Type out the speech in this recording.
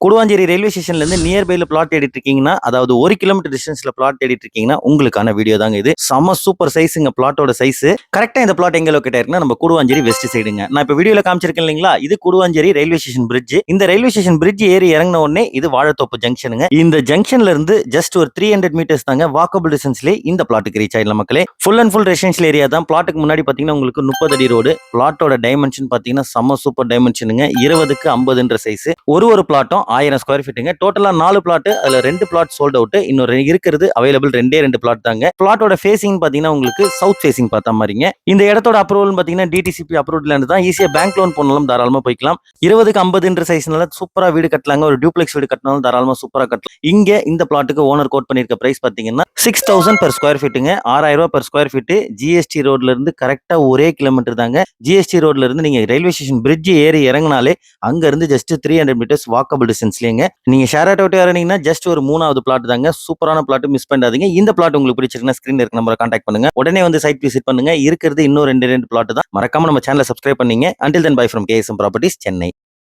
Guduvancheri railway ஸ்டேஷன்ல இருந்து நியர்பைல plot தேடிட்டு இருக்கீங்கன்னா, அதாவது 1 கிலோமீட்டர் டிஸ்டன்ஸ்ல பிளாட் தேடிட்டு இருக்கீங்கன்னா, உங்களுக்கான வீடியோ தாங்க இது. செம சூப்பர் சைஸ்ங்க பிளாட்டோட சைஸ். கரெக்ட்டா இந்த பிளாட் எங்க லொகேட் ஆயிருக்குன்னா, நம்ம கூடுவாஞ்சேரி வெஸ்ட் சைடுங்க. நான் இப்ப வீடியோல காமிச்சிருக்கேன் இல்லீங்களா? இது கூடுவாஞ்சேரி ரயில்வே ஸ்டேஷன் பிரிட்ஜ். இந்த ரயில்வே ஸ்டேஷன் பிரிட்ஜ் ஏறி இறங்குன உடனே இது வாழைத்தோப்பு ஜங்ஷனுங்க. இந்த ஜங்ஷன்ல இருந்து ஜஸ்ட் ஒரு 300 மீட்டர்ஸ் தாங்க வாக்கபிள் டிஸ்டன்ஸ்லயே இந்த பிளாட்டுக்கு ரீச் ஆயிடலாம் மக்களே. Full and full residential area தான். பிளாட்டுக்கு முன்னாடி பாத்தீங்கன்னா உங்களுக்கு 30 அடி ரோடு. பிளாட்டோட டைமென்ஷன் பாத்தீங்கன்னா செம சூப்பர் டைமென்ஷனுங்க. 20க்கு 50ன்ற சைஸ். ஒரு பிளாட்டும் 1000 ஸ்கொயர் ஃபீட்டுங்க. டோட்டலா 4 பிளாட். அதுல 2 பிளாட் சோல்ட் அவுட். இன்னும் இருக்கிறது அவைலபிள் 2 பிளாட் தாங்க. பிளாட்டோட ஃபேசிங் பாத்தீங்கன்னா உங்களுக்கு சவுத் ஃபேசிங் பார்த்த மாதிரிங்க. இந்த இடத்தோட அப்ரூவல் பாத்தீங்கன்னா டிடிசிபி அப்ரூவ்ட் லேண்ட் தான். ஈஸியா பேங்க் லோன் போனாலும் தாராளமா போய்க்கலாம். 20க்கு 50ன்ற சைஸ்னால சூப்பரா வீடு கட்டலாங்க. ஒரு டியூப்ளெக்ஸ் வீடு கட்டினாலும் தாராளமா சூப்பரா கட்டலாம். இங்க இந்த பிளாட்டுக்கு ஓனர் கோட் பண்ணிருக்க பிரைஸ் பாத்தீங்கன்னா 6000 per ஸ்கொயர் ஃபீட்டுங்க. 6000 ரூபாய் per ஸ்கொயர் ஃபீட். ஜிஎஸ்டி ரோட்ல இருந்து கரெக்டா ஒரே கிலோமீட்டர் தாங்க. ஜிஎஸ்டி ரோட்ல இருந்து நீங்க ரயில்வே ஸ்டேஷன் பிரிட்ஜ் ஏறி இறங்கினாலே அங்க இருந்து ஜஸ்ட் 300 மீட்டர்ஸ் வாக்கபிள் டிஸ்டன்ஸ்லங்க. நீங்க ஷேர் ஆட்டோ விட்டு இறங்கினீங்கன்னா ஜஸ்ட் ஒரு 3வது பிளாட் தாங்க. சூப்பரான பிளாட், மிஸ் பண்ணாதீங்க. இந்த பிளாட் உங்களுக்கு பிடிச்சிருக்குன்னா ஸ்கிரீன்ல இருக்க நம்பரை கான்டாக்ட் பண்ணுங்க. உடனே வந்து சைட் விசிட் பண்ணுங்க. இருக்கிறது இன்னும் 2 பிளாட் தான். மறக்காம நம்ம சேனலை சப்ஸ்கிரைப் பண்ணீங்க. Until then, bye from KSM Properties, Chennai.